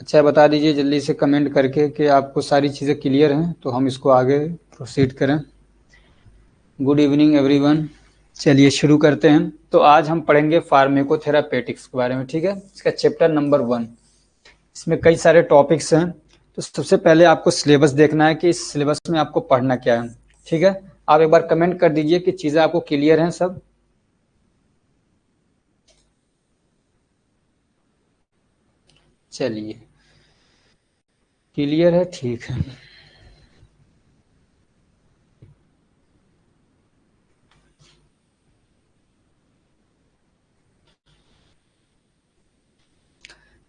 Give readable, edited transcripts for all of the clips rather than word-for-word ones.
अच्छा बता दीजिए जल्दी से कमेंट करके कि आपको सारी चीज़ें क्लियर हैं, तो हम इसको आगे प्रोसीड करें। Good evening everyone. चलिए शुरू करते हैं। तो आज हम पढ़ेंगे फार्मेकोथेरापेटिक्स के बारे में, ठीक है। इसका चैप्टर नंबर 1। इसमें कई सारे टॉपिक्स हैं। तो सबसे पहले आपको सिलेबस देखना है कि इस सिलेबस में आपको पढ़ना क्या है, ठीक है। आप एक बार कमेंट कर दीजिए कि चीज़ें आपको क्लियर हैं सब। चलिए क्लियर है, ठीक है।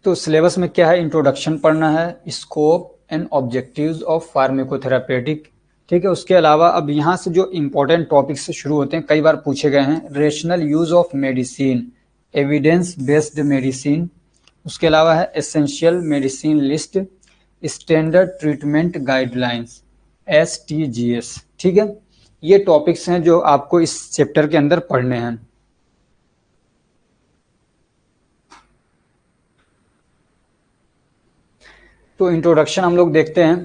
तो सिलेबस में क्या है, इंट्रोडक्शन पढ़ना है, स्कोप एंड ऑब्जेक्टिव्स ऑफ फार्मेकोथेरापेटिक, ठीक है। उसके अलावा अब यहाँ से जो इम्पोर्टेंट टॉपिक्स से शुरू होते हैं, कई बार पूछे गए हैं, rational use of medicine, evidence based medicine. उसके अलावा है essential medicine list, standard treatment guidelines, STGS, ठीक है। ये टॉपिक्स हैं जो आपको इस चैप्टर के अंदर पढ़ने हैं। तो इंट्रोडक्शन हम लोग देखते हैं।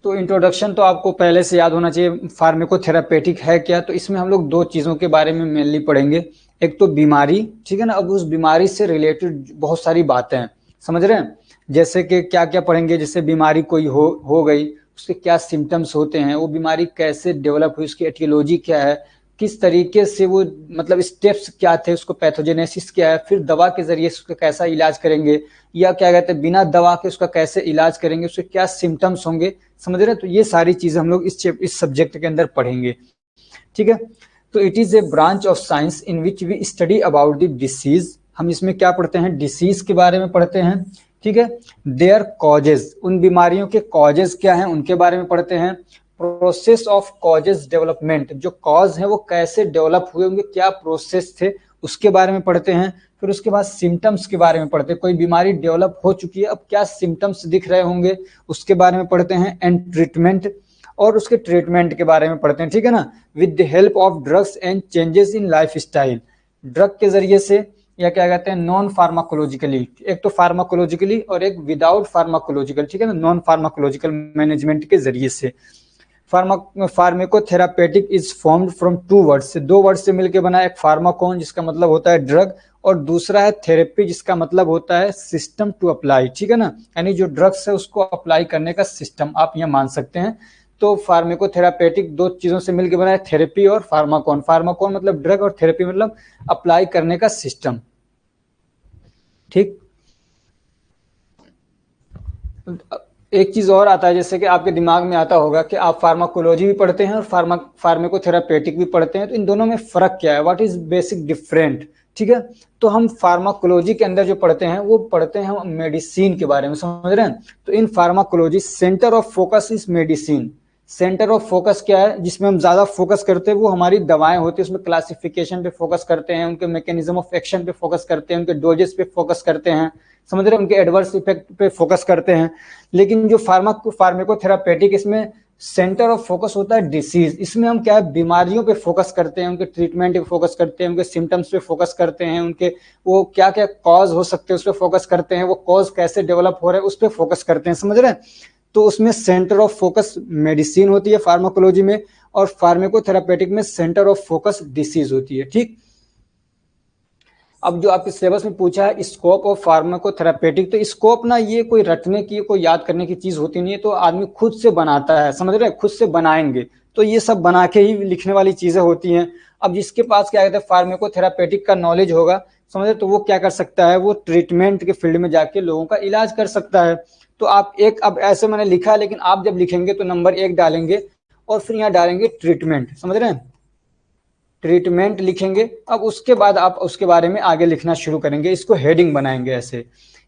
तो इंट्रोडक्शन तो आपको पहले से याद होना चाहिए, फार्मेकोथेरापेटिक है क्या। तो इसमें हम लोग दो चीज़ों के बारे में मेनली पढ़ेंगे। एक तो बीमारी, ठीक है ना। अब उस बीमारी से रिलेटेड बहुत सारी बातें हैं, समझ रहे हैं। जैसे कि क्या क्या पढ़ेंगे, जैसे बीमारी कोई हो गई, उसके क्या सिम्टम्स होते हैं, वो बीमारी कैसे डेवलप हुई, उसकी एटियोलॉजी क्या है, किस तरीके से वो मतलब स्टेप्स क्या थे, उसको पैथोजेनेसिस क्या है, फिर दवा के जरिए उसका कैसा इलाज करेंगे, या क्या कहते हैं बिना दवा के उसका कैसे इलाज करेंगे, उसके क्या सिम्टम्स होंगे, समझ रहे हैं। तो ये सारी चीजें हम लोग इस सब्जेक्ट के अंदर पढ़ेंगे, ठीक है। तो it is a branch of science in which we study about the disease. हम इसमें क्या पढ़ते हैं, डिसीज के बारे में पढ़ते हैं, ठीक है। देयर कॉजेज, उन बीमारियों के कॉजेज क्या हैं उनके बारे में पढ़ते हैं। प्रोसेस ऑफ कॉजेज डेवलपमेंट, जो कॉज है वो कैसे डेवलप हुए, उनके क्या प्रोसेस थे उसके बारे में पढ़ते हैं। फिर उसके बाद सिम्टम्स के बारे में पढ़ते हैं, कोई बीमारी डेवलप हो चुकी है, अब क्या सिम्टम्स दिख रहे होंगे उसके बारे में पढ़ते हैं। एंड ट्रीटमेंट, और उसके ट्रीटमेंट के बारे में पढ़ते हैं, ठीक है ना। With the help of drugs and changes in life style, drug के जरिए से या क्या कहते हैं नॉन फार्माकोलॉजिकली, एक तो फार्माकोलॉजिकली और एक विदाउट फार्माकोलॉजिकल, ठीक है ना, नॉन फार्माकोलॉजिकल मैनेजमेंट के जरिए से। फार्मेकोथेरापेटिक इज फॉर्म्ड फ्रॉम 2 वर्ड्स से, 2 वर्ड से मिलकर बना, एक फार्माकोन जिसका मतलब होता है ड्रग, और दूसरा है थेरेपी जिसका मतलब होता है सिस्टम टू अप्लाई, ठीक है ना, यानी जो ड्रग्स है उसको अप्लाई करने का सिस्टम, आप यह मान सकते हैं। तो फार्मेकोथेरापेटिक 2 चीजों से मिलकर बना है, थेरेपी और फार्माकोन। फार्माकोन मतलब ड्रग और थेरेपी मतलब अप्लाई करने का सिस्टम, ठीक। एक चीज और आता है, जैसे कि आपके दिमाग में आता होगा कि आप फार्माकोलॉजी भी पढ़ते हैं और फार्मेकोथेरापेटिक भी पढ़ते हैं, तो इन दोनों में फर्क क्या है, व्हाट इज बेसिक डिफरेंट, ठीक है। तो हम फार्माकोलॉजी के अंदर जो पढ़ते हैं वो पढ़ते हैं हम मेडिसिन के बारे में, समझ रहे हैं। तो in pharmacology centre of focus is medicine. Centre of focus क्या है, जिसमें हम ज्यादा फोकस करते हैं वो हमारी दवाएं होती है, उसमें क्लासिफिकेशन पे फोकस करते हैं, उनके मैकेनिज्म ऑफ एक्शन पे फोकस करते हैं, उनके डोजेस पे फोकस करते हैं, समझ रहे हैं, उनके एडवर्स इफेक्ट पे फोकस करते हैं। लेकिन जो फार्मेकोथेरापेटिक, इसमें सेंटर ऑफ फोकस होता है डिसीज। इसमें हम क्या है बीमारियों पे फोकस करते हैं, उनके ट्रीटमेंट पे फोकस करते हैं, उनके सिम्टम्स पे फोकस करते हैं, उनके वो क्या क्या कॉज हो सकते हैं उस पर फोकस करते हैं, वो कॉज कैसे डेवलप हो रहे हैं उस पर फोकस करते हैं, समझ रहे हैं। तो उसमें सेंटर ऑफ फोकस मेडिसिन होती है फार्माकोलॉजी में, और फार्मेकोथेरापेटिक में सेंटर ऑफ फोकस डिसीज होती है, ठीक। अब जो आपके सिलेबस में पूछा है स्कोप ऑफ फार्माकोथेरापेटिक, तो स्कोप ना ये कोई रटने की कोई याद करने की चीज होती नहीं है, तो आदमी खुद से बनाता है, समझ रहे हैं, खुद से बनाएंगे, तो ये सब बना के ही लिखने वाली चीजें होती हैं। अब जिसके पास क्या कहते हैं फार्माकोथेरापेटिक का नॉलेज होगा, समझ रहे, तो वो क्या कर सकता है, वो ट्रीटमेंट के फील्ड में जाके लोगों का इलाज कर सकता है। तो आप एक, अब ऐसे मैंने लिखा, लेकिन आप जब लिखेंगे तो नंबर 1 डालेंगे और फिर यहाँ डालेंगे ट्रीटमेंट, समझ रहे हैं, ट्रीटमेंट लिखेंगे। अब उसके बाद आप उसके बारे में आगे लिखना शुरू करेंगे, इसको हेडिंग बनाएंगे ऐसे।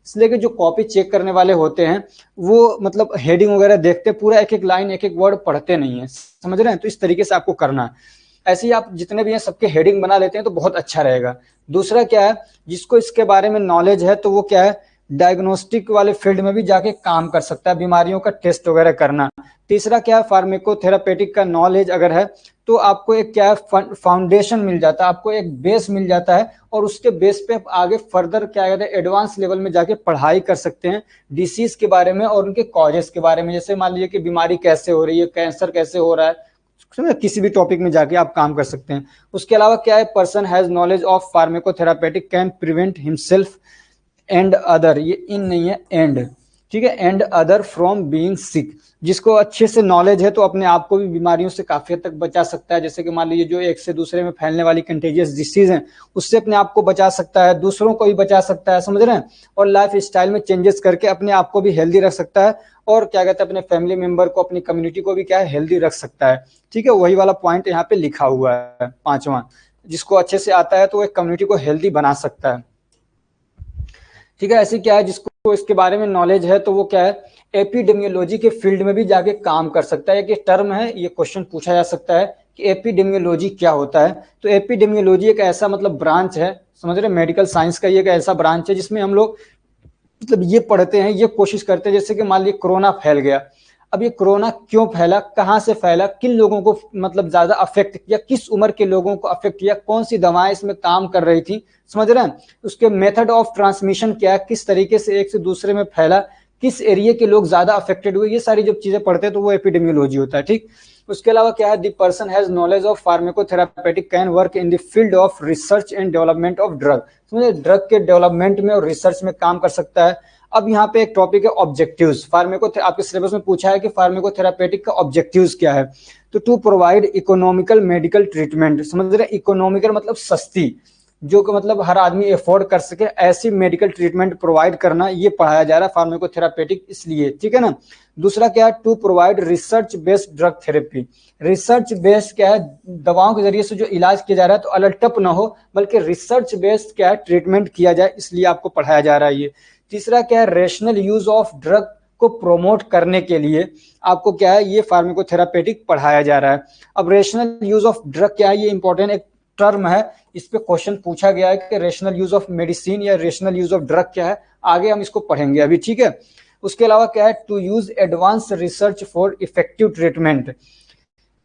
इसलिए कि जो कॉपी चेक करने वाले होते हैं वो मतलब हेडिंग वगैरह देखते, पूरा एक एक लाइन एक एक वर्ड पढ़ते नहीं है, समझ रहे हैं। तो इस तरीके से आपको करना है। ऐसे ही आप जितने भी हैं सबके हेडिंग बना लेते हैं तो बहुत अच्छा रहेगा। दूसरा क्या है, जिसको इसके बारे में नॉलेज है तो वो क्या है डायग्नोस्टिक वाले फील्ड में भी जाके काम कर सकता है, बीमारियों का टेस्ट वगैरह करना। तीसरा क्या है, फार्मेकोथेरापेटिक का नॉलेज अगर है तो आपको एक क्या है फाउंडेशन मिल जाता है, आपको एक बेस मिल जाता है, और उसके बेस पे आप आगे फर्दर क्या कहते हैं एडवांस लेवल में जाके पढ़ाई कर सकते हैं डिसीज के बारे में और उनके कॉजेस के बारे में। जैसे मान लीजिए कि बीमारी कैसे हो रही है, कैंसर कैसे हो रहा है, किसी भी टॉपिक में जाके आप काम कर सकते हैं। उसके अलावा क्या है, person has knowledge of pharmacotherapeutic can prevent himself and other, ये इन नहीं है एंड, ठीक है, and other from being sick. जिसको अच्छे से नॉलेज है तो अपने आप को भी बीमारियों से काफी हद तक बचा सकता है। जैसे कि मान लीजिए जो एक से दूसरे में फैलने वाली कंटेजियस डिसीज है उससे अपने आप को बचा सकता है, दूसरों को भी बचा सकता है, समझ रहे हैं, और लाइफ स्टाइल में चेंजेस करके अपने आप को भी हेल्दी रख सकता है, और क्या कहते हैं अपने फैमिली मेंबर को, अपनी कम्युनिटी को भी क्या है हेल्दी रख सकता है। ठीक है, वही वाला पॉइंट यहाँ पे लिखा हुआ है 5वां, जिसको अच्छे से आता है तो वो एक कम्युनिटी को हेल्दी बना सकता है। ठीक है, ऐसे क्या है जिसको इसके बारे में नॉलेज है तो वो क्या है एपिडेमियोलॉजी के फील्ड में भी जाके काम कर सकता है। एक टर्म है, ये क्वेश्चन पूछा जा सकता है कि एपिडेमियोलॉजी क्या होता है। तो एपिडेमियोलॉजी एक ऐसा मतलब ब्रांच है, समझ रहे, मेडिकल साइंस का ये एक ऐसा ब्रांच है जिसमें हम लोग मतलब ये पढ़ते हैं, ये कोशिश करते हैं, जैसे कि मान लीजिए कोरोना फैल गया। अब ये कोरोना क्यों फैला, कहाँ से फैला, किन लोगों को मतलब ज्यादा अफेक्ट किया, किस उम्र के लोगों को अफेक्ट किया, कौन सी दवाएं इसमें काम कर रही थी, समझ रहे हैं, उसके मेथड ऑफ ट्रांसमिशन क्या है, किस तरीके से एक से दूसरे में फैला, किस एरिया के लोग ज्यादा अफेक्टेड हुए, ये सारी जब चीजें पढ़ते हैं तो वो एपिडेमियोलॉजी होता है। ठीक, उसके अलावा क्या है, the person has knowledge of pharmacotherapeutic can work in the field of research and development of drug, समझे, ड्रग के डेवलपमेंट में और रिसर्च में काम कर सकता है। अब यहाँ पे एक टॉपिक है ऑब्जेक्टिव्स, आपके सिलेबस में पूछा है कि फार्माकोथेरापेटिक का ऑब्जेक्टिव्स क्या है, तो to provide economical medical treatment, समझ रहे, इकोनॉमिकल मतलब सस्ती, जो कि मतलब हर आदमी अफोर्ड कर सके ऐसी मेडिकल ट्रीटमेंट प्रोवाइड करना, ये पढ़ाया जा रहा है फार्माकोथेरापेटिक इसलिए। ठीक है ना। दूसरा क्या है, to provide research based drug therapy, research based क्या है, दवाओं के जरिए से जो इलाज किया जा रहा है तो अलटप ना हो, बल्कि रिसर्च बेस्ड क्या है ट्रीटमेंट किया जाए, इसलिए आपको पढ़ाया जा रहा है ये। तीसरा क्या है, रेशनल यूज ऑफ ड्रग को प्रोमोट करने के लिए आपको क्या है ये फार्माकोथेरापेटिक पढ़ाया जा रहा है। अब रेशनल यूज ऑफ ड्रग क्या है, ये इंपॉर्टेंट एक टर्म है, इस पे क्वेश्चन पूछा गया है कि रेशनल यूज ऑफ मेडिसिन या रेशनल यूज ऑफ ड्रग क्या है, आगे हम इसको पढ़ेंगे अभी। ठीक है, उसके अलावा क्या है, to use advance research for effective treatment,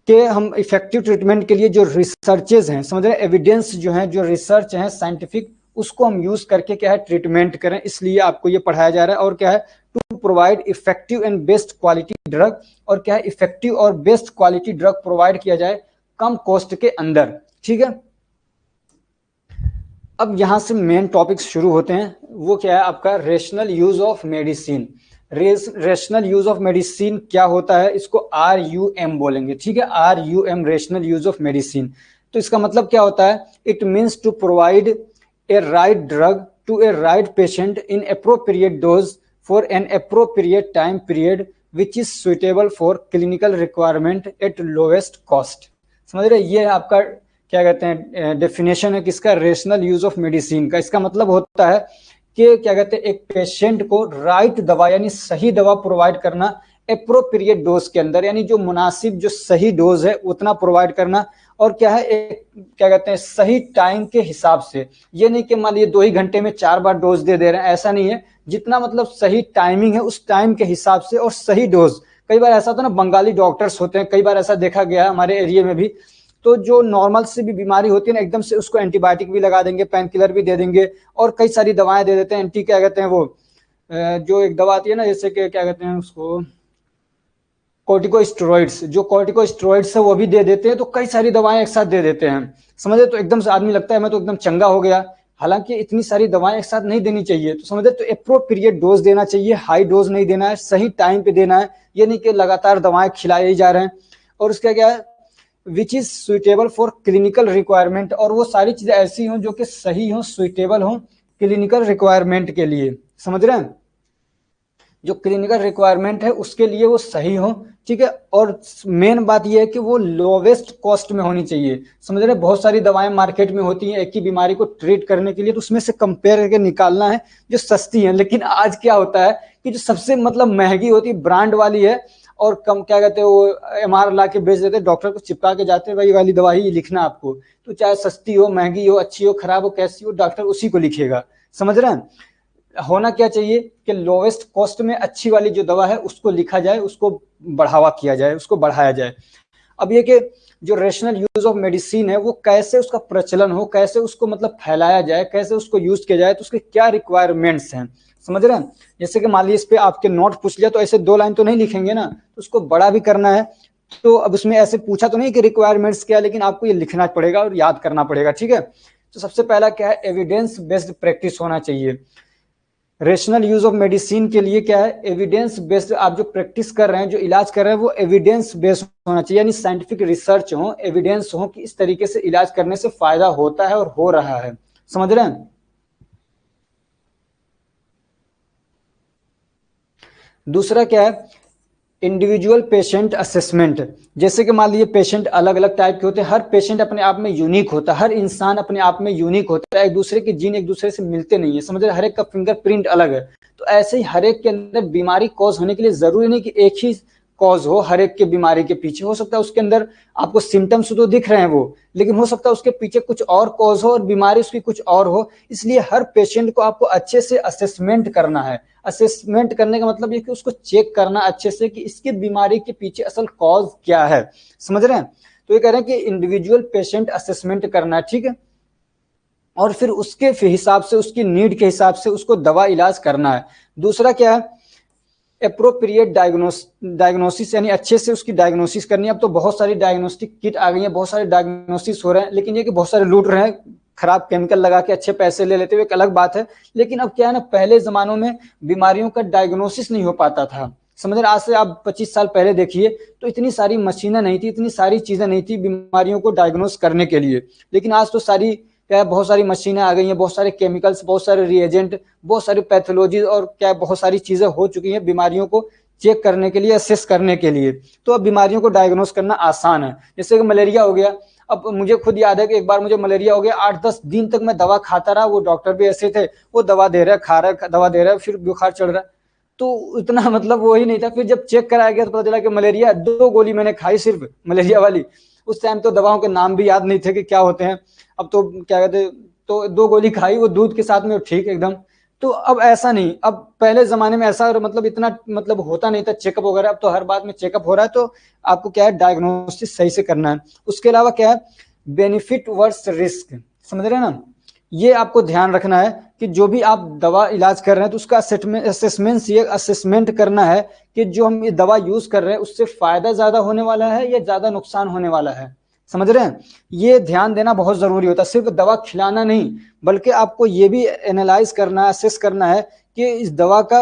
के हम इफेक्टिव ट्रीटमेंट के लिए जो रिसर्चेज हैं, समझ रहे हैं, एविडेंस जो है, जो रिसर्च है साइंटिफिक, उसको हम यूज करके क्या है ट्रीटमेंट करें, इसलिए आपको ये पढ़ाया जा रहा है। और क्या है, to provide effective and best quality drug, और क्या है इफेक्टिव और बेस्ट क्वालिटी ड्रग प्रोवाइड किया जाए कम कॉस्ट के अंदर। ठीक है, अब यहां से मेन टॉपिक्स शुरू होते हैं, वो क्या है आपका rational use of medicine. Rational use of medicine क्या होता है, इसको RUM बोलेंगे। ठीक है, RUM rational use of medicine, तो इसका मतलब क्या होता है, it means to provide a right drug to a right patient in appropriate dose for an appropriate time period which is suitable for clinical requirement at lowest cost. समझ रहे, ये आपका क्या कहते हैं डेफिनेशन है किसका, रेशनल यूज ऑफ मेडिसिन का। इसका मतलब होता है कि क्या कहते हैं एक पेशेंट को राइट दवा यानी सही दवा प्रोवाइड करना एप्रोप्रिएट डोज के अंदर, यानी जो मुनासिब जो सही डोज है उतना प्रोवाइड करना, और क्या है एक क्या कहते हैं सही टाइम के हिसाब से। ये नहीं कि मान लीजिए 2 ही घंटे में 4 बार डोज दे रहे हैं, ऐसा नहीं है, जितना मतलब सही टाइमिंग है उस टाइम के हिसाब से, और सही डोज। कई बार ऐसा होता है ना, बंगाली डॉक्टर्स होते हैं, कई बार ऐसा देखा गया है हमारे एरिया में भी, तो जो नॉर्मल से भी बीमारी होती है ना, एकदम से उसको एंटीबायोटिक भी लगा देंगे, पेन किलर भी दे देंगे, और कई सारी दवाएं दे देते हैं, एंटी क्या कहते हैं वो जो एक दवा आती है ना, जैसे कि क्या कहते हैं उसको, कॉर्टिकोस्टेरॉइड्स, जो कॉर्टिकोस्टेरॉइड्स है वो भी दे देते हैं, तो कई सारी दवाएं एक साथ दे देते हैं, समझे, तो एकदम से आदमी लगता है मैं तो एकदम चंगा हो गया, हालांकि इतनी सारी दवाएं एक साथ नहीं देनी चाहिए, तो समझे, तो एप्रोप्रिएट डोज देना चाहिए, हाई डोज नहीं देना है, सही टाइम पे देना है, ये नहीं कि लगातार दवाएं खिलाई जा रहे हैं। और उसका क्या है, विच is suitable for clinical requirement, और वो सारी चीजें ऐसी हों जो कि सही हों, सुइटेबल हों क्लिनिकल रिक्वायरमेंट के लिए, समझ रहे हैं, जो क्लिनिकल रिक्वायरमेंट है उसके लिए वो सही हो। ठीक है, और मेन बात ये है कि वो लोवेस्ट कॉस्ट में होनी चाहिए, समझ रहे, बहुत सारी दवाएं मार्केट में होती हैं एक ही बीमारी को ट्रीट करने के लिए, तो उसमें से कंपेयर करके निकालना है जो सस्ती है। लेकिन आज क्या होता है कि जो सबसे मतलब महंगी होती है ब्रांड वाली है, और कम क्या कहते हैं वो MR ला के बेच देते हैं, डॉक्टर को चिपका के जाते हैं वही वाली दवा ही लिखना आपको, तो चाहे सस्ती हो, महंगी हो, अच्छी हो, खराब हो, कैसी हो, डॉक्टर उसी को लिखेगा, समझ रहे हैं। होना क्या चाहिए कि लोवेस्ट कॉस्ट में अच्छी वाली जो दवा है उसको लिखा जाए, उसको बढ़ावा किया जाए, उसको बढ़ाया जाए। अब ये कि जो रेशनल यूज ऑफ मेडिसिन है वो कैसे उसका प्रचलन हो, कैसे उसको मतलब फैलाया जाए, कैसे उसको यूज किया जाए, तो उसके क्या रिक्वायरमेंट्स हैं, समझ रहे हैं। जैसे कि मान लीजिए इस पे आपके नोट पूछ लिया तो ऐसे 2 लाइन तो नहीं लिखेंगे ना, तो उसको बड़ा भी करना है। तो अब उसमें ऐसे पूछा तो नहीं कि रिक्वायरमेंट्स क्या, लेकिन आपको ये लिखना पड़ेगा और याद करना पड़ेगा, ठीक है। तो सबसे पहला क्या है, एविडेंस बेस्ड प्रैक्टिस होना चाहिए। रेशनल यूज ऑफ मेडिसिन के लिए क्या है, एविडेंस बेस्ड, आप जो प्रैक्टिस कर रहे हैं, जो इलाज कर रहे हैं, वो एविडेंस बेस्ड होना चाहिए, यानी साइंटिफिक रिसर्च हो, एविडेंस हो कि इस तरीके से इलाज करने से फायदा होता है और हो रहा है, समझ रहे हैं। दूसरा क्या है, इंडिविजुअल पेशेंट असेसमेंट। जैसे कि मान लीजिए पेशेंट अलग अलग टाइप के होते हैं, हर पेशेंट अपने आप में यूनिक होता है, हर इंसान अपने आप में यूनिक होता है, एक दूसरे के जीन एक दूसरे से मिलते नहीं है, समझ रहे, हर एक का फिंगरप्रिंट अलग है। तो ऐसे ही हर एक के अंदर बीमारी कॉज होने के लिए जरूरी नहीं कि एक ही कॉज हो, हर एक के बीमारी के पीछे हो सकता है उसके अंदर आपको सिम्टम्स तो दिख रहे हैं वो, लेकिन हो सकता है उसके पीछे कुछ और कॉज हो और बीमारी उसकी कुछ और हो। इसलिए हर पेशेंट को आपको अच्छे से असेसमेंट करना है। असेसमेंट करने का मतलब ये कि उसको चेक करना अच्छे से कि इसकी बीमारी के पीछे असल कॉज क्या है, समझ रहे हैं। तो ये कह रहे हैं कि इंडिविजुअल पेशेंट असेसमेंट करना है, ठीक है, और फिर उसके हिसाब से, उसकी नीड के हिसाब से उसको दवा इलाज करना है। दूसरा क्या है, एप्रोप्रिएट डायग्नोसिस, यानी अच्छे से उसकी डायग्नोसिस करनी है। अब तो बहुत सारी डायग्नोस्टिक किट आ गई है, बहुत सारे डायग्नोसिस हो रहे हैं, लेकिन ये कि बहुत सारे लूट रहे हैं, खराब केमिकल लगा के अच्छे पैसे ले लेते हुए, एक अलग बात है। लेकिन अब क्या है ना, पहले जमानों में बीमारियों का डायग्नोसिस नहीं हो पाता था, समझ रहे। आज से आप 25 साल पहले देखिए तो इतनी सारी मशीनें नहीं थी, इतनी सारी चीजें नहीं थी बीमारियों को डायग्नोस करने के लिए। लेकिन आज तो सारी क्या है, बहुत सारी मशीनें आ गई हैं, बहुत सारे केमिकल्स, बहुत सारे रिएजेंट, बहुत सारी पैथोलॉजी और क्या बहुत सारी चीजें हो चुकी हैं बीमारियों को चेक करने के लिए, असेस करने के लिए। तो अब बीमारियों को डायग्नोस करना आसान है। जैसे कि मलेरिया हो गया, अब मुझे खुद याद है कि एक बार मुझे मलेरिया हो गया, 8-10 दिन तक मैं दवा खाता रहा, वो डॉक्टर भी ऐसे थे, वो दवा दे रहे, खा रहे, दवा दे रहे, फिर बुखार चढ़ रहा है। तो इतना मतलब वो ही नहीं था। फिर जब चेक कराया गया तो पता चला कि मलेरिया, 2 गोली मैंने खाई सिर्फ मलेरिया वाली। उस टाइम तो दवाओं के नाम भी याद नहीं थे कि क्या होते हैं। अब तो क्या कहते, तो 2 गोली खाई, वो दूध के साथ में ठीक एकदम। तो अब ऐसा नहीं, अब पहले जमाने में ऐसा मतलब इतना मतलब होता नहीं था चेकअप वगैरह, अब तो हर बात में चेकअप हो रहा है। तो आपको क्या है, डायग्नोसिस सही से करना है। उसके अलावा क्या है, बेनिफिट वर्स रिस्क, समझ रहे हैं ना। ये आपको ध्यान रखना है कि जो भी आप दवा इलाज कर रहे हैं तो उसका असेसमेंट, ये असेसमेंट करना है कि जो हम ये दवा यूज कर रहे हैं उससे फायदा ज्यादा होने वाला है या ज्यादा नुकसान होने वाला है, समझ रहे हैं। ये ध्यान देना बहुत जरूरी होता है, सिर्फ दवा खिलाना नहीं, बल्कि आपको ये भी एनालाइज करना है, असेस करना है कि इस दवा का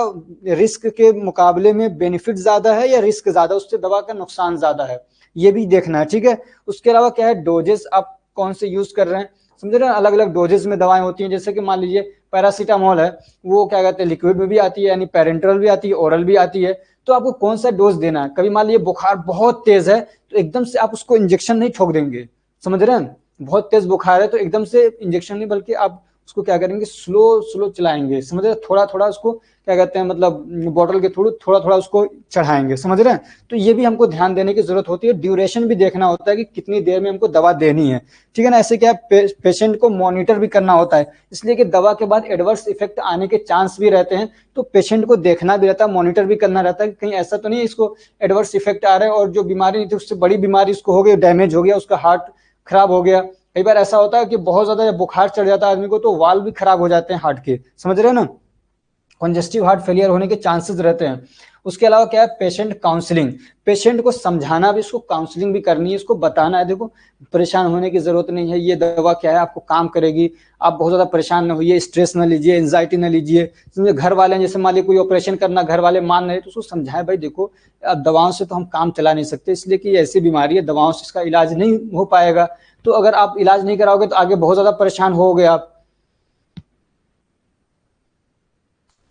रिस्क के मुकाबले में बेनिफिट ज्यादा है या रिस्क ज्यादा, उससे दवा का नुकसान ज्यादा है, ये भी देखना है, ठीक है। उसके अलावा क्या है, डोजेस आप कौन से यूज कर रहे हैं, समझ रहे हैं। अलग अलग डोजेस में दवाएं होती हैं, जैसे कि मान लीजिए पैरासीटामोल है, वो क्या कहते हैं, लिक्विड में भी आती है, यानी पेरेंटरल भी आती है, ओरल भी आती है। तो आपको कौन सा डोज देना है। कभी मान लीजिए बुखार बहुत तेज है तो एकदम से आप उसको इंजेक्शन नहीं ठोक देंगे, समझ रहे हैं। बहुत तेज बुखार है तो एकदम से इंजेक्शन नहीं, बल्कि आप उसको क्या करेंगे, स्लो स्लो चलाएंगे, समझ रहे हैं। थोड़ा थोड़ा उसको क्या कहते हैं, मतलब बॉटल के थ्रू थोड़ा थोड़ा उसको चढ़ाएंगे, समझ रहे हैं। तो ये भी हमको ध्यान देने की जरूरत होती है। ड्यूरेशन भी देखना होता है कि कितनी देर में हमको दवा देनी है, ठीक है ना। ऐसे क्या पेशेंट को मॉनिटर भी करना होता है, इसलिए कि दवा के बाद एडवर्स इफेक्ट आने के चांस भी रहते हैं। तो पेशेंट को देखना भी रहता है, मॉनिटर भी करना रहता है कि कहीं ऐसा तो नहीं है इसको एडवर्स इफेक्ट आ रहा है और जो बीमारी नहीं थी उससे बड़ी बीमारी इसको हो गई, डैमेज हो गया, उसका हार्ट खराब हो गया। कई बार ऐसा होता है कि बहुत ज्यादा बुखार चढ़ जाता है आदमी को तो वाल्व भी खराब हो जाते हैं हार्ट के, समझ रहे हैं ना। कंजेस्टिव हार्ट फेलियर होने के चांसेस रहते हैं। उसके अलावा क्या है, पेशेंट काउंसलिंग, पेशेंट को समझाना भी, इसको काउंसलिंग भी करनी है, इसको बताना है देखो परेशान होने की जरूरत नहीं है, ये दवा क्या है आपको काम करेगी, आप बहुत ज्यादा परेशान न होइए, स्ट्रेस न लीजिए, एंजाइटी न लीजिए। समझे, घर वाले जैसे मान लीजिए कोई ऑपरेशन करना, घर वाले मान रहे तो उसको समझाए, भाई देखो अब दवाओं से तो हम काम चला नहीं सकते, इसलिए कि ऐसी बीमारी है, दवाओं से इसका इलाज नहीं हो पाएगा। तो अगर आप इलाज नहीं कराओगे तो आगे बहुत ज्यादा परेशान होगे आप,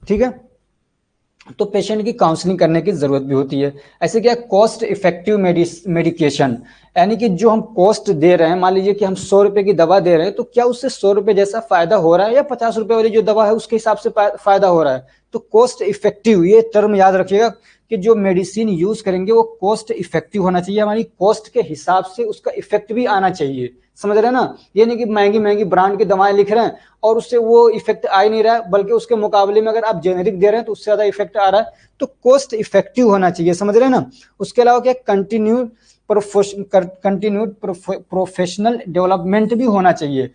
ठीक है। तो पेशेंट की काउंसलिंग करने की जरूरत भी होती है। ऐसे क्या, कॉस्ट इफेक्टिव मेडिकेशन, यानी कि जो हम कॉस्ट दे रहे हैं, मान लीजिए कि हम 100 रुपए की दवा दे रहे हैं, तो क्या उससे 100 रुपए जैसा फायदा हो रहा है या 50 रुपए वाली जो दवा है उसके हिसाब से फायदा हो रहा है। तो कॉस्ट इफेक्टिव, ये टर्म याद रखिएगा कि जो मेडिसिन यूज करेंगे वो कॉस्ट इफेक्टिव होना चाहिए, हमारी कॉस्ट के हिसाब से उसका इफेक्ट भी आना चाहिए, समझ रहे हैं ना। ये नहीं कि महंगी महंगी ब्रांड की दवाएं लिख रहे हैं और उससे वो इफेक्ट आ ही नहीं रहा है, बल्कि उसके मुकाबले में अगर आप जेनेरिक दे रहे हैं तो उससे ज्यादा इफेक्ट आ रहा है। तो कॉस्ट इफेक्टिव होना चाहिए, समझ रहे हैं ना। उसके अलावा क्या, कंटिन्यू कंटिन्यूड प्रोफेशनल डेवलपमेंट भी होना चाहिए।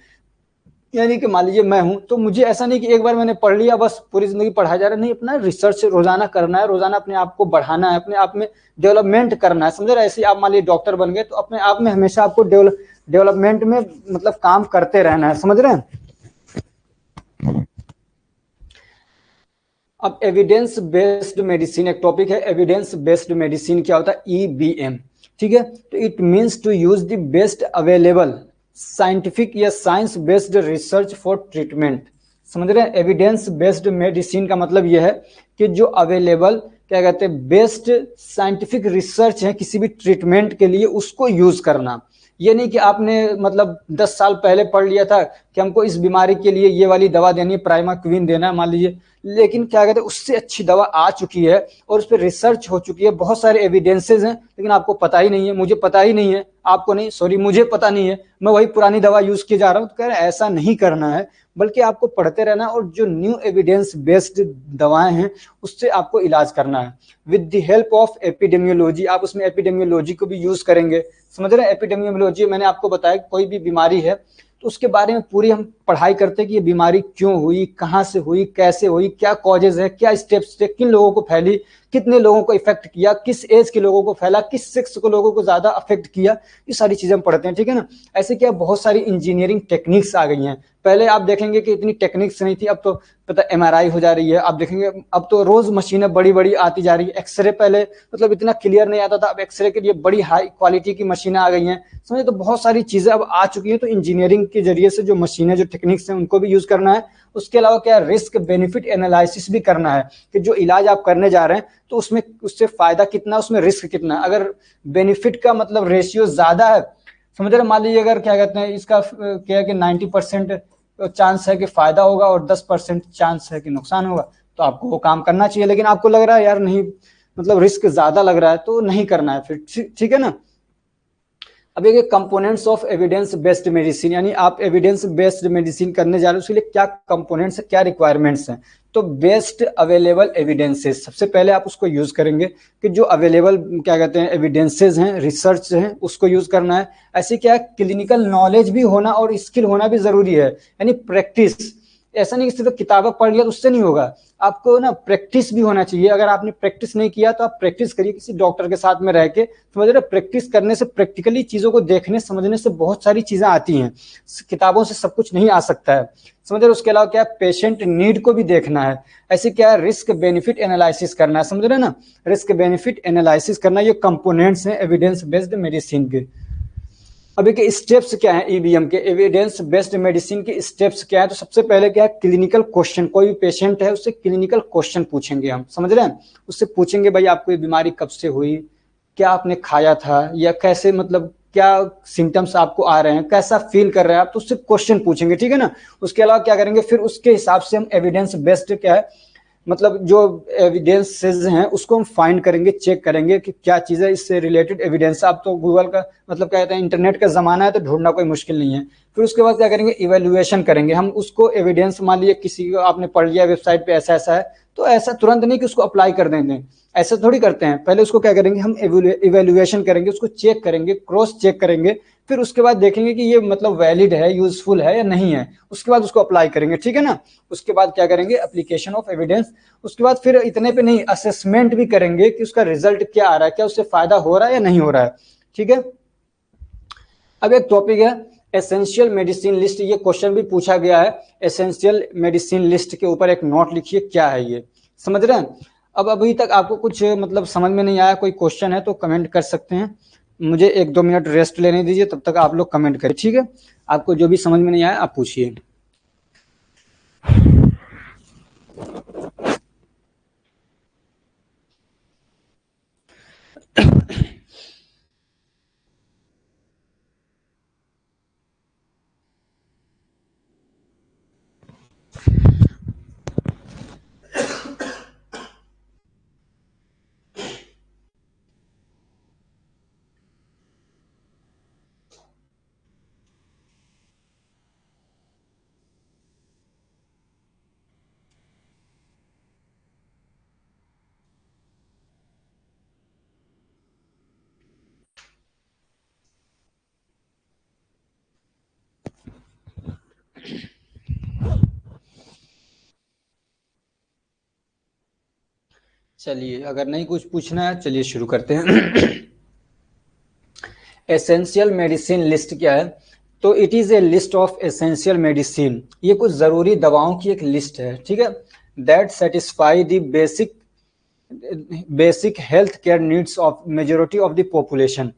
यानी कि मान लीजिए मैं हूं, तो मुझे ऐसा नहीं कि एक बार मैंने पढ़ लिया बस पूरी जिंदगी पढ़ाया जा रहा है, नहीं, अपना रिसर्च रोजाना करना है, रोजाना अपने आप को बढ़ाना है, अपने आप में डेवलपमेंट करना है, समझ रहे? ऐसे आप मान लीजिए डॉक्टर बन गए तो अपने आप में हमेशा आपको डेवलपमेंट में मतलब काम करते रहना है, समझ रहे हैं? अब एविडेंस बेस्ड मेडिसिन एक टॉपिक है। एविडेंस बेस्ड मेडिसिन क्या होता है? ईबीएम, ठीक है। तो it means to use the best available scientific या science based research for treatment, समझ रहे हैं? एविडेंस बेस्ड मेडिसिन का मतलब यह है कि जो अवेलेबल क्या कहते हैं बेस्ट साइंटिफिक रिसर्च है किसी भी ट्रीटमेंट के लिए, उसको यूज करना। ये नहीं कि आपने मतलब 10 साल पहले पढ़ लिया था कि हमको इस बीमारी के लिए ये वाली दवा देनी है, प्राइमाक्विन देना है मान लीजिए, लेकिन क्या कहते हैं उससे अच्छी दवा आ चुकी है और उस पर रिसर्च हो चुकी है, बहुत सारे एविडेंसेस हैं, लेकिन आपको पता ही नहीं है, मुझे पता ही नहीं है, आपको नहीं, सॉरी मुझे पता नहीं है, मैं वही पुरानी दवा यूज किए जा रहा हूं। तो कह रहे हैं ऐसा नहीं करना है, बल्कि आपको पढ़ते रहना और जो न्यू एविडेंस बेस्ड दवाएं हैं उससे आपको इलाज करना है with the help of epidemiology. आप उसमें एपिडेमियोलॉजी को भी यूज करेंगे, समझ रहे हैं? एपिडेमियोलॉजी मैंने आपको बताया कोई भी बीमारी है तो उसके बारे में पूरी हम पढ़ाई करते हैं कि ये बीमारी क्यों हुई, कहाँ से हुई, कैसे हुई, क्या कॉजेज है, क्या स्टेप्स थे, किन लोगों को फैली, कितने लोगों को इफेक्ट किया, किस एज के लोगों को फैला, किस सेक्स को लोगों को ज्यादा अफेक्ट किया, ये सारी चीजें हम पढ़ते हैं, ठीक है ना? ऐसे क्या बहुत सारी इंजीनियरिंग टेक्निक्स आ गई हैं। पहले आप देखेंगे कि इतनी टेक्निक्स नहीं थी, अब तो पता एमआरआई हो जा रही है, आप देखेंगे अब तो रोज मशीनें बड़ी बड़ी आती जा रही है। एक्सरे पहले मतलब इतना क्लियर नहीं आता था, अब एक्सरे के लिए बड़ी हाई क्वालिटी की मशीनें आ गई हैं, समझे? तो बहुत सारी चीजें अब आ चुकी हैं। तो इंजीनियरिंग के जरिए से जो मशीनें, जो टेक्निक्स हैं, उनको भी यूज करना है। उसके अलावा क्या रिस्क बेनिफिट एनालिसिस भी करना है कि जो इलाज आप करने जा रहे हैं तो उसमें उससे फायदा कितना, उसमें रिस्क कितना। अगर बेनिफिट का मतलब रेशियो ज्यादा है, समझ रहे? मान लीजिए अगर क्या कहते हैं इसका क्या है कि 90% चांस है कि फायदा होगा और 10% चांस है कि नुकसान होगा, तो आपको वो काम करना चाहिए। लेकिन आपको लग रहा है यार नहीं, मतलब रिस्क ज्यादा लग रहा है, तो नहीं करना है फिर, ठीक है ना? अब एक components of evidence based medicine, यानी आप एविडेंस बेस्ड मेडिसिन करने जा रहे हो, उसके लिए क्या कंपोनेंट्स है, क्या रिक्वायरमेंट्स हैं? तो बेस्ट अवेलेबल एविडेंसेस, सबसे पहले आप उसको यूज करेंगे कि जो अवेलेबल क्या कहते हैं एविडेंसेस हैं, रिसर्च हैं, उसको यूज करना है। ऐसे क्या है, क्लिनिकल नॉलेज भी होना और स्किल होना भी जरूरी है, यानी प्रैक्टिस। ऐसा नहीं कि सिर्फ किताबें पढ़ लिया तो उससे नहीं होगा, आपको ना प्रैक्टिस भी होना चाहिए। अगर आपने प्रैक्टिस नहीं किया तो आप प्रैक्टिस करिए किसी डॉक्टर के साथ में रह के, समझ रहे? प्रैक्टिस करने से, प्रैक्टिकली चीजों को देखने समझने से बहुत सारी चीजें आती हैं, किताबों से सब कुछ नहीं आ सकता है, समझ रहे? उसके अलावा क्या पेशेंट नीड को भी देखना है। ऐसे क्या है, रिस्क बेनिफिट एनालिसिस करना है, समझ रहे ना? रिस्क बेनिफिट एनालिसिस करना, ये कंपोनेंट्स हैं एविडेंस बेस्ड मेडिसिन के। अभी के स्टेप्स क्या है ईबीएम के, एविडेंस बेस्ड मेडिसिन के स्टेप्स क्या है? तो सबसे पहले क्या है, क्लिनिकल क्वेश्चन। कोई भी पेशेंट है उससे क्लिनिकल क्वेश्चन पूछेंगे हम, समझ रहे हैं? उससे पूछेंगे भाई आपको ये बीमारी कब से हुई, क्या आपने खाया था, या कैसे मतलब क्या सिम्टम्स आपको आ रहे हैं, कैसा फील कर रहे हैं आप, तो उससे क्वेश्चन पूछेंगे, ठीक है ना? उसके अलावा क्या करेंगे, फिर उसके हिसाब से हम एविडेंस बेस्ड क्या है मतलब जो एविडेंसेस हैं उसको हम फाइंड करेंगे, चेक करेंगे कि क्या चीज़ है इससे रिलेटेड एविडेंस। अब तो गूगल का मतलब क्या कहते हैं इंटरनेट का जमाना है, तो ढूंढना कोई मुश्किल नहीं है। फिर उसके बाद क्या करेंगे, इवेल्युएशन करेंगे हम उसको। एविडेंस मान लीजिए किसी को आपने पढ़ लिया वेबसाइट पे ऐसा ऐसा है, तो ऐसा तुरंत नहीं कि उसको अप्लाई कर देंगे, ऐसा थोड़ी करते हैं। पहले उसको क्या करेंगे, हम इवेल्युएशन करेंगे, उसको चेक करेंगे, क्रॉस चेक करेंगे, फिर उसके बाद देखेंगे कि ये मतलब वैलिड है, यूजफुल है या नहीं है, उसके बाद उसको अप्लाई करेंगे, ठीक है ना? उसके बाद क्या करेंगे, एप्लीकेशन ऑफ एविडेंस। उसके बाद फिर इतने पे नहीं, असेसमेंट भी करेंगे कि उसका रिजल्ट क्या आ रहा है, क्या उससे फायदा हो रहा है या नहीं हो रहा है, ठीक है? अब एक टॉपिक है एसेंशियल मेडिसिन लिस्ट, ये क्वेश्चन भी पूछा गया है। एसेंशियल मेडिसिन लिस्ट के ऊपर एक नोट लिखिए, क्या है ये, समझ रहे हैं? अब अभी तक आपको कुछ मतलब समझ में नहीं आया, कोई क्वेश्चन है तो कमेंट कर सकते हैं। मुझे 1-2 मिनट रेस्ट लेने दीजिए, तब तक आप लोग कमेंट करें, ठीक है? आपको जो भी समझ में नहीं आया आप पूछिए। चलिए, अगर नहीं कुछ पूछना है चलिए शुरू करते हैं। एसेंशियल मेडिसिन लिस्ट क्या है? तो it is A list of essential medicine, ये कुछ जरूरी दवाओं की एक लिस्ट है, ठीक है, that satisfy the basic health care needs of majority of the population.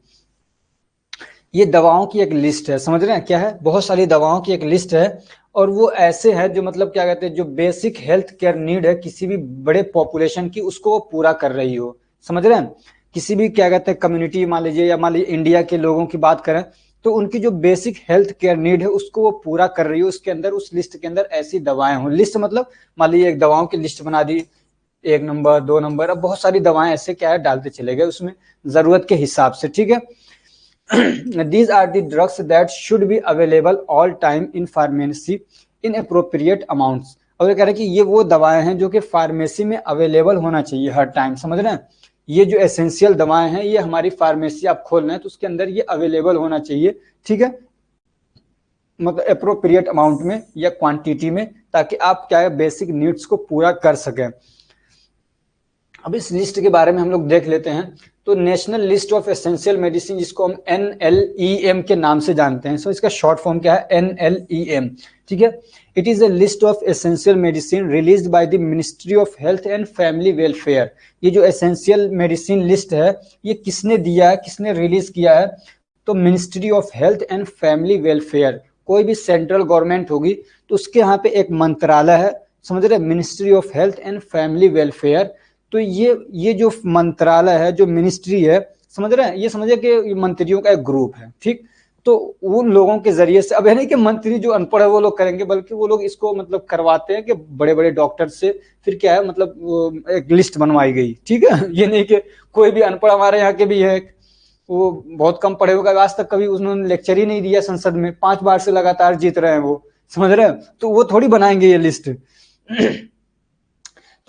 ये दवाओं की एक लिस्ट है, समझ रहे हैं क्या है? बहुत सारी दवाओं की एक लिस्ट है, और वो ऐसे है जो मतलब क्या कहते हैं, जो बेसिक हेल्थ केयर नीड है किसी भी बड़े पॉपुलेशन की, उसको वो पूरा कर रही हो, समझ रहे हैं? किसी भी क्या कहते हैं कम्युनिटी, मान लीजिए, या मान लीजिए इंडिया के लोगों की बात करें, तो उनकी जो बेसिक हेल्थ केयर नीड है उसको वो पूरा कर रही हो। उसके अंदर, उस लिस्ट के अंदर ऐसी दवाएं हों। लिस्ट मतलब मान लीजिए एक दवाओं की लिस्ट बना दी, 1 नंबर 2 नंबर, अब बहुत सारी दवाएं ऐसे क्या है डालते चले गए उसमें जरूरत के हिसाब से, ठीक है। These are the drugs that should be available all time in pharmacy in appropriate amounts। और ये कह रहे हैं कि ये वो दवाएं हैं जो कि फार्मेसी में अवेलेबल होना चाहिए हर टाइम, समझ रहे हैं? ये जो एसेंशियल दवाएं हैं ये हमारी फार्मेसी आप खोल रहे हैं तो उसके अंदर ये अवेलेबल होना चाहिए, ठीक है, मतलब अप्रोप्रिएट अमाउंट में या क्वांटिटी में, ताकि आप क्या है बेसिक नीड्स को पूरा कर सकें। अब इस लिस्ट के बारे में हम लोग देख लेते हैं। तो national list of essential medicine, जिसको हम NLEM के नाम से जानते हैं, सो इसका शॉर्ट फॉर्म क्या है? NLEM, ठीक है। It is A list of essential medicine released by the ministry of health and family welfare. ये जो एसेंशियल मेडिसिन लिस्ट है ये किसने दिया है, किसने रिलीज किया है? तो ministry of health and family welfare, कोई भी सेंट्रल गवर्नमेंट होगी तो उसके यहाँ पे एक मंत्रालय है, समझ रहे, ministry of health and family welfare. तो ये जो मंत्रालय है, जो मिनिस्ट्री है, समझ रहे हैं, ये समझे कि मंत्रियों का एक ग्रुप है, ठीक। तो उन लोगों के जरिए से, अब है नहीं कि मंत्री जो अनपढ़ है वो लोग करेंगे, बल्कि वो लोग इसको मतलब करवाते हैं कि बड़े बड़े डॉक्टर से, फिर क्या है मतलब एक लिस्ट बनवाई गई, ठीक है। ये नहीं कि कोई भी अनपढ़, हमारे यहाँ के भी है, वो बहुत कम पढ़े होगा, आज तक कभी उन्होंने लेक्चर ही नहीं दिया संसद में, 5 बार से लगातार जीत रहे हैं वो, समझ रहे हैं, तो वो थोड़ी बनाएंगे ये लिस्ट।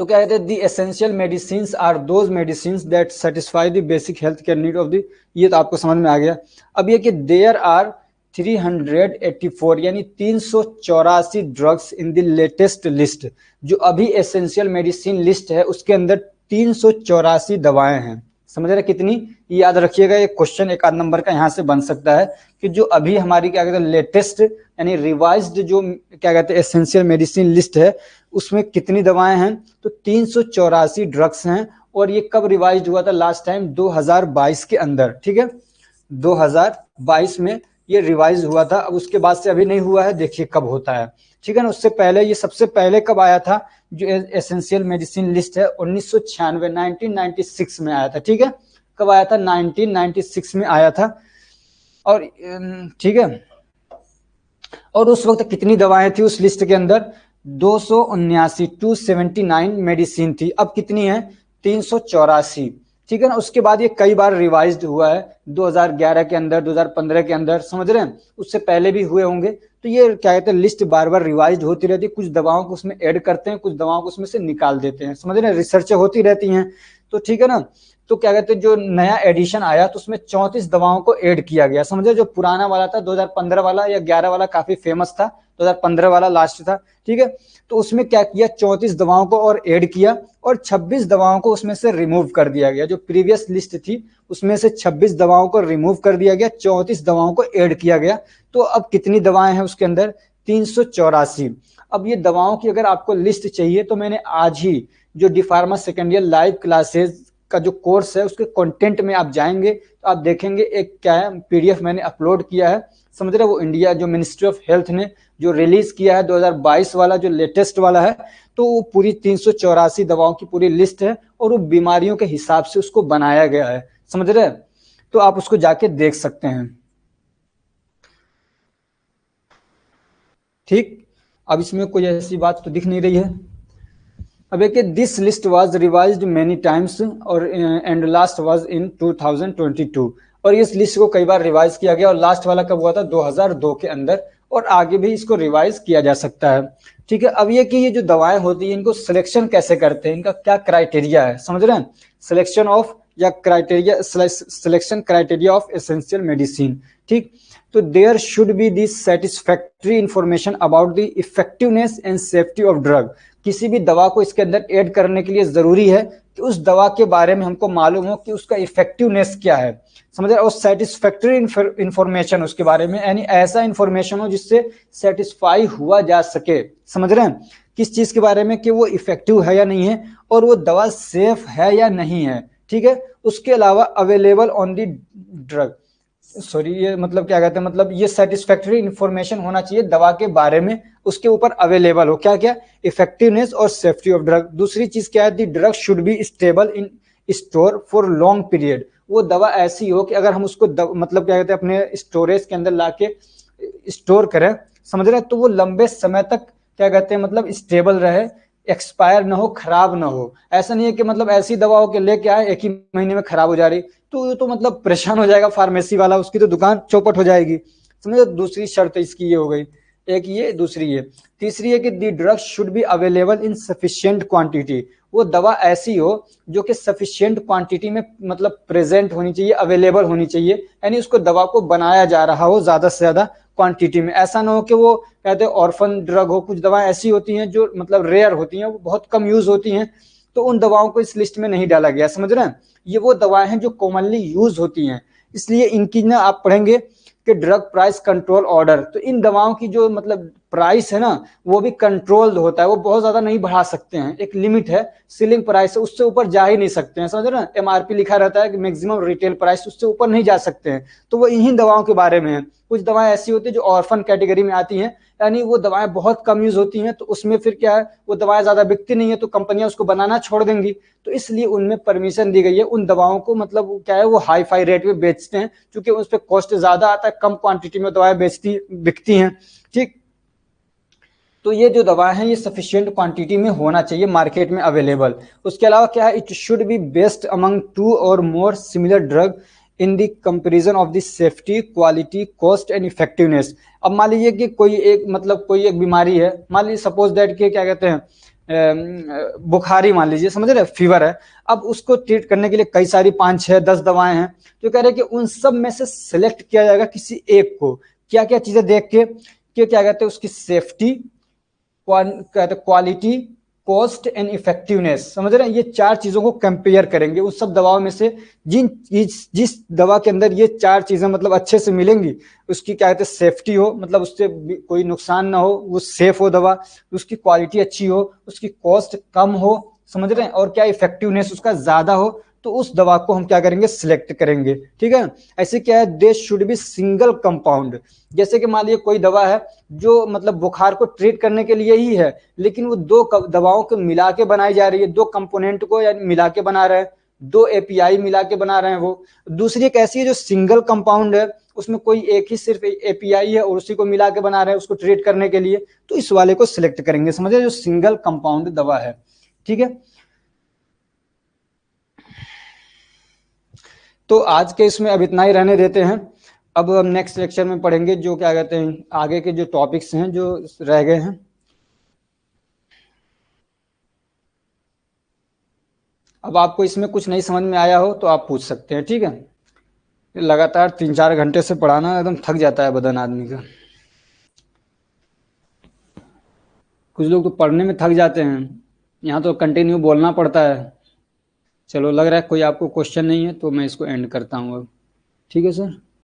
तो क्या कहते हैं, the essential medicine are those medicine that satisfy the basic health care need of the, ये तो आपको समझ में आ गया। अब ये कि देयर आर 384 यानी 384 drugs in the latest list. जो अभी एसेंशियल मेडिसिन लिस्ट है उसके अंदर 384 दवाएं हैं, समझ रहे कितनी? याद रखिएगा, ये क्वेश्चन एक आध नंबर का यहाँ से बन सकता है कि जो अभी हमारी क्या कहते हैं लेटेस्ट यानी रिवाइज्ड जो क्या कहते हैं एसेंशियल मेडिसिन लिस्ट है उसमें कितनी दवाएं हैं? तो 384 ड्रग्स हैं। और ये कब रिवाइज्ड हुआ था? लास्ट टाइम 2022 के अंदर, ठीक है, 2022 में ये रिवाइज हुआ था। अब उसके बाद से अभी नहीं हुआ है, देखिए कब होता है, ठीक है ना। उससे पहले, ये सबसे पहले कब आया था जो एसेंशियल मेडिसिन लिस्ट है? 1996 1996 में आया था, ठीक है। कब आया था? 1996 में आया था। और ठीक है, और उस वक्त कितनी दवाएं थी उस लिस्ट के अंदर? 279 मेडिसिन थी। अब कितनी है? 384, ठीक है ना। उसके बाद ये कई बार रिवाइज्ड हुआ है, 2011 के अंदर, 2015 के अंदर, समझ रहे हैं, उससे पहले भी हुए होंगे। तो ये क्या कहते हैं लिस्ट बार बार रिवाइज्ड होती रहती है, कुछ दवाओं को उसमें ऐड करते हैं, कुछ दवाओं को उसमें से निकाल देते हैं, समझ रहे हैं, रिसर्च होती रहती हैं, तो ठीक है ना। तो क्या कहते हैं जो नया एडिशन आया तो उसमें 34 दवाओं को ऐड किया गया, समझे। जो पुराना वाला था 2015 वाला या 11 वाला काफी फेमस था, 2015 वाला लास्ट था, ठीक है। तो उसमें क्या किया, 34 दवाओं को और ऐड किया, और 26 दवाओं को उसमें से रिमूव कर दिया गया। जो प्रीवियस लिस्ट थी उसमें से 26 दवाओं को रिमूव कर दिया गया, 34 दवाओं को ऐड किया गया। तो अब कितनी दवाएं हैं उसके अंदर? 384। अब ये दवाओं की अगर आपको लिस्ट चाहिए तो मैंने आज ही जो D pharma second year live classes का जो कोर्स है उसके कंटेंट में आप जाएंगे तो आप देखेंगे एक क्या है PDF मैंने अपलोड किया है, समझ रहे, वो इंडिया जो मिनिस्ट्री ऑफ हेल्थ ने जो रिलीज किया है 2022 वाला जो लेटेस्ट वाला है, तो वो पूरी 384 दवाओं की पूरी लिस्ट है और वो बीमारियों के हिसाब से उसको बनाया गया है, समझ रहे। तो आप उसको जाके देख सकते हैं, ठीक। अब इसमें कोई ऐसी बात तो दिख नहीं रही है। अब एक this list was revised many times और एंड लास्ट वाज इन 2022। और इस लिस्ट को कई बार रिवाइज किया गया और लास्ट वाला कब हुआ था? 2002 के अंदर, और आगे भी इसको रिवाइज किया जा सकता है, ठीक है। अब ये कि ये जो दवाएं होती है इनको सिलेक्शन कैसे करते हैं, इनका क्या क्राइटेरिया है, समझ रहे हैं, सिलेक्शन ऑफ या criteria, selection criteria of essential medicine, ठीक। तो there should be this satisfactory information about the effectiveness and safety of drug. किसी भी दवा को इसके अंदर ऐड करने के लिए जरूरी है कि उस दवा के बारे में हमको मालूम हो कि उसका इफेक्टिवनेस क्या है, समझ रहे हैं, और सेटिस्फैक्टरी इंफॉर्मेशन उसके बारे में, यानी ऐसा इंफॉर्मेशन हो जिससे सेटिस्फाई हुआ जा सके, समझ रहे हैं, किस चीज के बारे में कि वो इफेक्टिव है या नहीं है और वो दवा सेफ है या नहीं है, ठीक है। उसके अलावा available on the drug, sorry ये मतलब क्या कहते हैं, मतलब ये सेटिस्फैक्टरी इंफॉर्मेशन होना चाहिए दवा के बारे में, उसके ऊपर अवेलेबल हो, क्या क्या, इफेक्टिवनेस और सेफ्टी ऑफ ड्रग। दूसरी चीज क्या है, the drug should be stable in store for long period, वो दवा ऐसी हो कि अगर हम उसको मतलब क्या कहते हैं अपने स्टोरेज के अंदर लाके स्टोर करें, समझ रहे हैं, तो वो लंबे समय तक क्या कहते हैं मतलब स्टेबल रहे, एक्सपायर ना हो, खराब ना हो। ऐसा नहीं है कि मतलब ऐसी दवा हो कि लेके आए एक ही महीने में खराब हो जा रही, तो ये तो मतलब परेशान हो जाएगा फार्मेसी वाला, उसकी तो दुकान चौपट हो जाएगी, समझे। दूसरी शर्त इसकी ये हो गई, एक ये, दूसरी ये। तीसरी है कि the drug should be available in sufficient quantity, वो दवा ऐसी हो जो कि सफिशिएंट क्वांटिटी में मतलब प्रेजेंट होनी चाहिए, अवेलेबल होनी चाहिए, यानी उसको दवा को बनाया जा रहा हो ज्यादा से ज्यादा क्वांटिटी में। ऐसा ना हो कि वो कहते हैं ऑर्फन ड्रग हो, कुछ दवाएं ऐसी होती हैं जो मतलब रेयर होती हैं, वो बहुत कम यूज होती हैं, तो उन दवाओं को इस लिस्ट में नहीं डाला गया, समझ रहे हैं। ये वो दवाएं हैं जो कॉमनली यूज होती हैं, इसलिए इनकी ना आप पढ़ेंगे कि ड्रग प्राइस कंट्रोल ऑर्डर, तो इन दवाओं की जो मतलब प्राइस है ना वो भी कंट्रोल्ड होता है, वो बहुत ज्यादा नहीं बढ़ा सकते हैं, एक लिमिट है, सीलिंग प्राइस है, उससे ऊपर जा ही नहीं सकते हैं, समझ रहे हैं। एमआरपी लिखा रहता है कि मैक्सिमम रिटेल प्राइस, उससे ऊपर नहीं जा सकते हैं, तो वो इन्हीं दवाओं के बारे में है। कुछ दवाएं ऐसी होती है जो ऑर्फन कैटेगरी में आती हैं, यानी वो दवाएं बहुत कम यूज होती हैं, तो उसमें फिर क्या है, वो दवाएं ज्यादा बिकती नहीं है, तो कंपनियां उसको बनाना छोड़ देंगी, तो इसलिए उनमें परमिशन दी गई है। उन दवाओं को मतलब क्या है, वो हाई फाई रेट में बेचते हैं, क्योंकि उस पर कॉस्ट ज्यादा आता है, कम क्वांटिटी में दवाएं बिकती हैं, ठीक। तो ये जो दवा है ये सफिशिएंट क्वांटिटी में होना चाहिए मार्केट में अवेलेबल। उसके अलावा क्या है, it should be best among 2 और more similar drug in the comparison of the safety, quality, cost and effectiveness. अब मान लीजिए कि कोई एक मतलब कोई एक बीमारी है, मान लीजिए सपोज दैट कि क्या कहते हैं बुखारी मान लीजिए, समझ रहे, फीवर है, अब उसको ट्रीट करने के लिए कई सारी 5, 6, 10 दवाएं हैं, तो कह रहे हैं कि उन सब में से सिलेक्ट किया जाएगा किसी एक को, क्या क्या चीजें देख के, कि क्या कहते हैं उसकी safety, quality, cost and effectiveness, समझ रहे हैं, ये 4 चीजों को कंपेयर करेंगे उन सब दवाओं में से, जिस दवा के अंदर ये 4 चीजें मतलब अच्छे से मिलेंगी, उसकी क्या कहते हैं सेफ्टी हो, मतलब उससे कोई नुकसान ना हो, वो सेफ हो दवा, उसकी क्वालिटी अच्छी हो, उसकी कॉस्ट कम हो, समझ रहे हैं, और क्या इफेक्टिवनेस उसका ज्यादा हो, तो उस दवा को हम क्या करेंगे, सिलेक्ट करेंगे, ठीक है। ऐसे क्या है, they should be single compound, जैसे कि मान लीजिए कोई दवा है जो मतलब बुखार को ट्रीट करने के लिए ही है, लेकिन वो 2 दवाओं को मिला के बनाई जा रही है, 2 कंपोनेंट को यानी मिला के बना रहे हैं, 2 एपीआई मिला के बना रहे हैं वो। दूसरी एक ऐसी है जो सिंगल कंपाउंड है, उसमें कोई एक ही सिर्फ एपीआई है और उसी को मिला के बना रहे हैं उसको ट्रीट करने के लिए, तो इस वाले को सिलेक्ट करेंगे, समझे, जो सिंगल कंपाउंड दवा है, ठीक है। तो आज के इसमें अब इतना ही रहने देते हैं, अब हम नेक्स्ट लेक्चर में पढ़ेंगे जो क्या कहते हैं आगे के जो टॉपिक्स हैं जो रह गए हैं। अब आपको इसमें कुछ नहीं समझ में आया हो तो आप पूछ सकते हैं, ठीक है। लगातार 3-4 घंटे से पढ़ाना एकदम थक जाता है बदन आदमी का, कुछ लोग तो पढ़ने में थक जाते हैं, यहाँ तो कंटिन्यू बोलना पड़ता है। चलो लग रहा है कोई आपको क्वेश्चन नहीं है तो मैं इसको एंड करता हूँ अब, ठीक है सर।